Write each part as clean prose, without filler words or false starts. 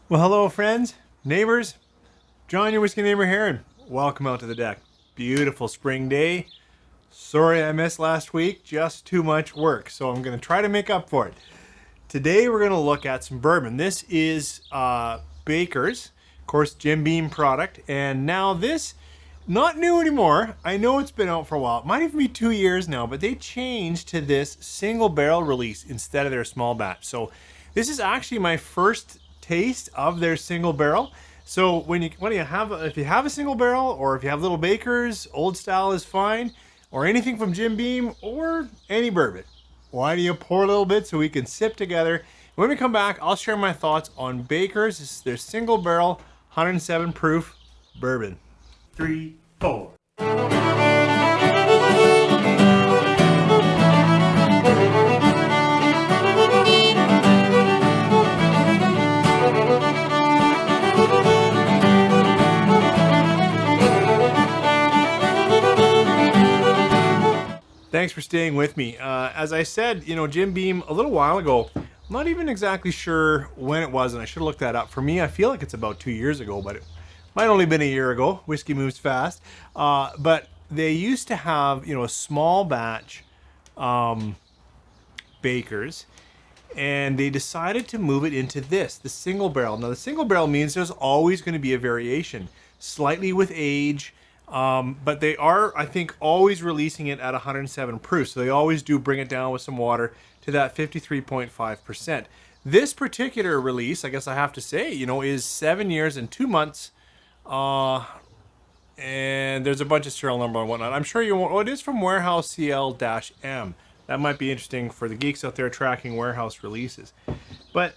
Well, hello, friends, neighbors. John, your whiskey neighbor here, and welcome out to the deck. Beautiful spring day. Sorry I missed last week, just too much work, so I'm going to try to make up for it. Today we're going to look at some bourbon. This is Baker's, of course, Jim Beam product, and now this, not new anymore. I know it's been out for a while. It might even be 2 years now, but they changed to this single barrel release instead of their small batch. So this is actually my first taste of their single barrel. So if you have a single barrel, or if you have little Bakers, old style is fine, or anything from Jim Beam, or any bourbon. Why do you pour a little bit so we can sip together? When we come back, I'll share my thoughts on Baker's. This is their single barrel, 107 proof bourbon. 3, 4. Thanks for staying with me. As I said, Jim Beam a little while ago, I'm not even exactly sure when it was, and I should have looked that up. For me, I feel like it's about 2 years ago, but it might only been a year ago. Whiskey moves fast. But they used to have, a small batch Bakers, and they decided to move it into the single barrel. Now, the single barrel means there's always going to be a variation, slightly with age, but they are, I think, always releasing it at 107 proof. So they always do bring it down with some water to that 53.5%. This particular release, I guess I have to say, is 7 years and 2 months. And there's a bunch of serial number and whatnot. I'm sure you won't. Oh, it is from Warehouse CL-M. That might be interesting for the geeks out there tracking warehouse releases. But,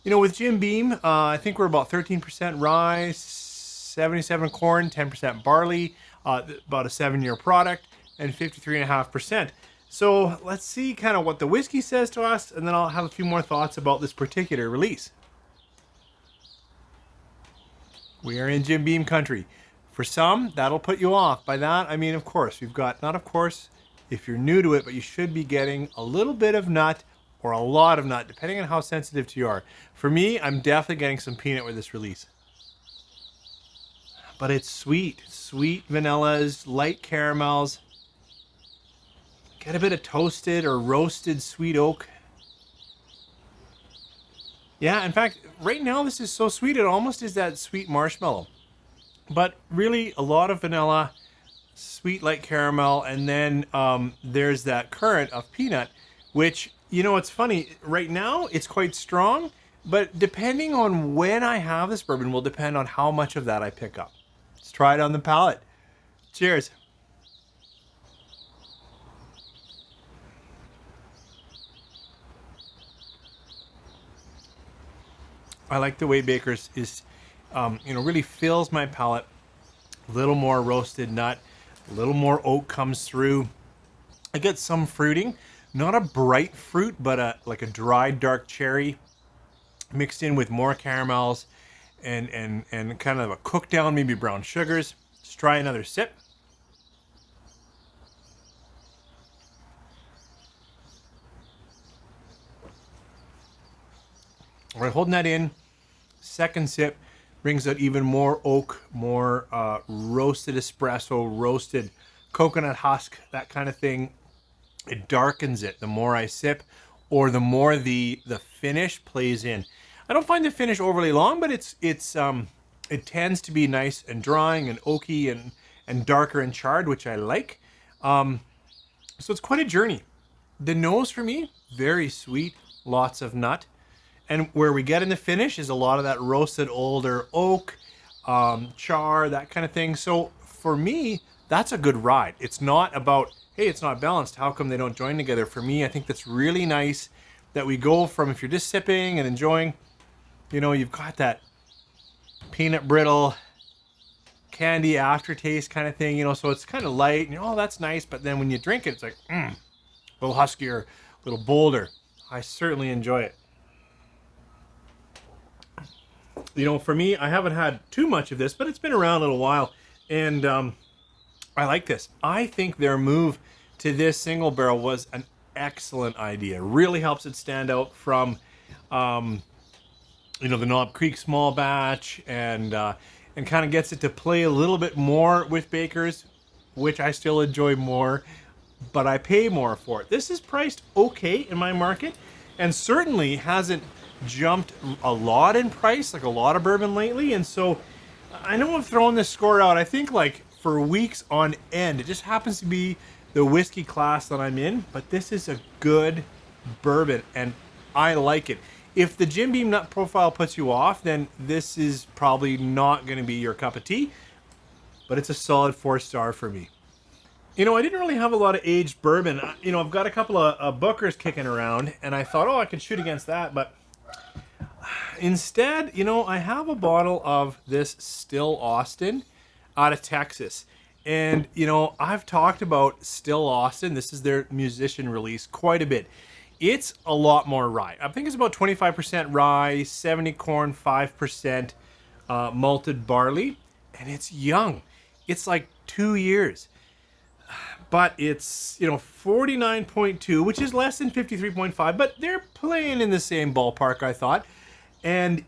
with Jim Beam, I think we're about 13% rye, 77 corn, 10% barley, about a 7-year product, and 53.5%. So let's see kind of what the whiskey says to us, and then I'll have a few more thoughts about this particular release. We are in Jim Beam country. For some, that'll put you off. By that, I mean, of course, we've got, not of course, if you're new to it, but you should be getting a little bit of nut or a lot of nut, depending on how sensitive you are. For me, I'm definitely getting some peanut with this release. But it's sweet vanillas, light caramels. Get a bit of toasted or roasted sweet oak. Yeah, in fact, right now this is so sweet, it almost is that sweet marshmallow. But really, a lot of vanilla, sweet light caramel, and then there's that current of peanut, which, it's funny, right now it's quite strong, but depending on when I have this bourbon will depend on how much of that I pick up. Let's try it on the palate. Cheers. I like the way Baker's is, really fills my palate. A little more roasted nut, a little more oak comes through. I get some fruiting, not a bright fruit, but like a dried dark cherry mixed in with more caramels and kind of a cook down, maybe brown sugars. Let's try another sip. All right, holding that in. Second sip brings out even more oak, more roasted espresso, roasted coconut husk, that kind of thing. It darkens it the more I sip, or the more the finish plays in. I don't find the finish overly long, but it tends to be nice and drying and oaky and darker and charred, which I like. So it's quite a journey. The nose for me, very sweet, lots of nut. And where we get in the finish is a lot of that roasted older oak, char, that kind of thing. So for me, that's a good ride. It's not about, hey, it's not balanced, how come they don't join together? For me, I think that's really nice that we go from, if you're just sipping and enjoying, you've got that peanut brittle, candy aftertaste kind of thing, so it's kind of light, and oh, that's nice. But then when you drink it, it's like, a little huskier, a little bolder. I certainly enjoy it. For me, I haven't had too much of this, but it's been around a little while, and I like this. I think their move to this single barrel was an excellent idea. Really helps it stand out from the Knob Creek small batch, and kind of gets it to play a little bit more with Baker's, which I still enjoy more, but I pay more for it. This is priced okay in my market, and certainly hasn't jumped a lot in price like a lot of bourbon lately. And so I know I'm throwing this score out, I think, like for weeks on end. It just happens to be the whiskey class that I'm in, but this is a good bourbon and I like it. If the Jim Beam nut profile puts you off, then this is probably not going to be your cup of tea, but it's a solid 4-star for me. I didn't really have a lot of aged bourbon. I've got a couple of Bookers kicking around, and I thought, I could shoot against that, but instead, I have a bottle of this Still Austin out of Texas. And, I've talked about Still Austin. This is their musician release quite a bit. It's a lot more rye. I think it's about 25% rye, 70 corn, 5% malted barley. And it's young. It's like 2 years. But it's, 49.2, which is less than 53.5. But they're playing in the same ballpark, I thought. And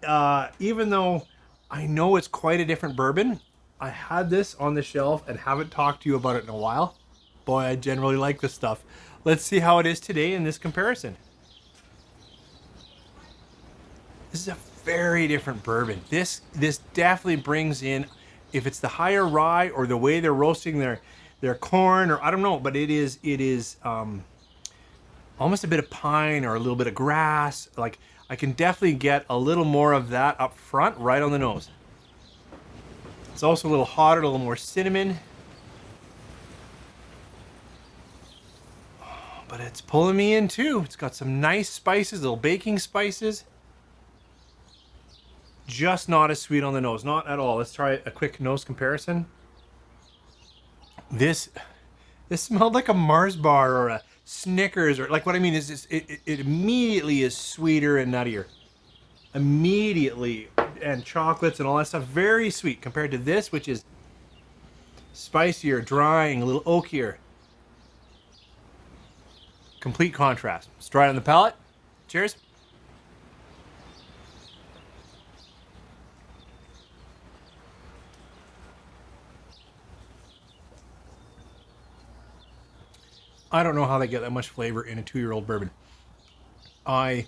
even though I know it's quite a different bourbon, I had this on the shelf and haven't talked to you about it in a while. Boy, I generally like this stuff. Let's see how it is today in this comparison. This is a very different bourbon. This definitely brings in, if it's the higher rye or the way they're roasting their corn, or I don't know, but it is almost a bit of pine or a little bit of grass. Like, I can definitely get a little more of that up front, right on the nose. It's also a little hotter, a little more cinnamon. But it's pulling me in too. It's got some nice spices, little baking spices. Just not as sweet on the nose, not at all. Let's try a quick nose comparison. This smelled like a Mars bar or a Snickers, or like, what I mean is it immediately is sweeter and nuttier. Immediately, and chocolates and all that stuff, very sweet compared to this, which is spicier, drying, a little oakier. Complete contrast. Let's try it on the palate. Cheers. I don't know how they get that much flavor in a 2-year-old bourbon. I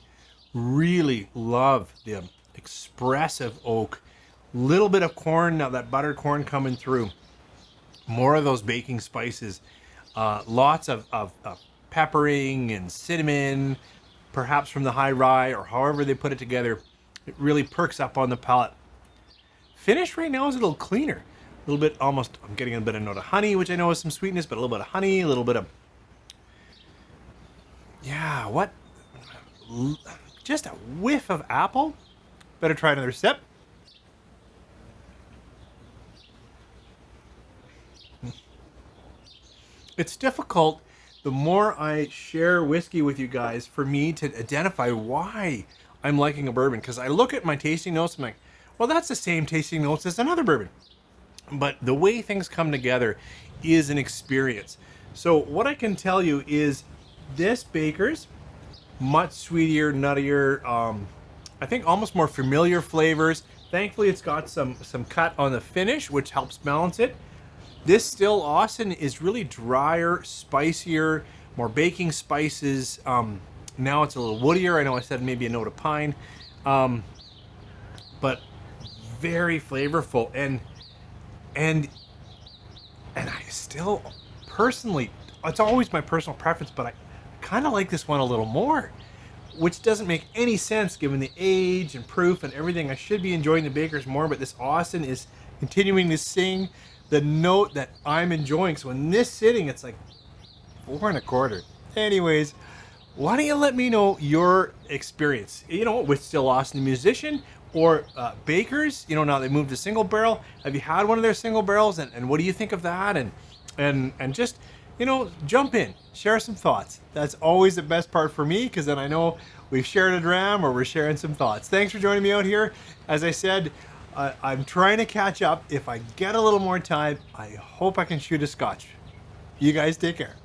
really love the expressive oak. Little bit of corn, now that buttered corn coming through. More of those baking spices. Lots of peppering and cinnamon, perhaps from the high rye or however they put it together. It really perks up on the palate. Finish right now is a little cleaner. A little bit, almost, I'm getting a bit of note of honey, which I know is some sweetness, but a little bit of honey, a little bit of, yeah, what? Just a whiff of apple. Better try another sip. It's difficult, the more I share whiskey with you guys, for me to identify why I'm liking a bourbon. Because I look at my tasting notes, I'm like, well, that's the same tasting notes as another bourbon. But the way things come together is an experience. So what I can tell you is this Baker's, much sweeter, nuttier, I think almost more familiar flavors. Thankfully, it's got some cut on the finish, which helps balance it. This Still Austin is really drier, spicier, more baking spices. Now it's a little woodier. I know I said maybe a note of pine, but very flavorful. And I still, personally, it's always my personal preference, but I kind of like this one a little more, which doesn't make any sense given the age and proof and everything. I should be enjoying the Baker's more, but this Austin is continuing to sing the note that I'm enjoying. So in this sitting, it's like 4 1/4. Anyways, why don't you let me know your experience, with Still Austin the musician, or Baker's, now they moved to single barrel. Have you had one of their single barrels, and what do you think of that? And just, jump in, share some thoughts. That's always the best part for me, because then I know we've shared a dram or we're sharing some thoughts. Thanks for joining me out here. As I said, I'm trying to catch up. If I get a little more time, I hope I can shoot a scotch. You guys take care.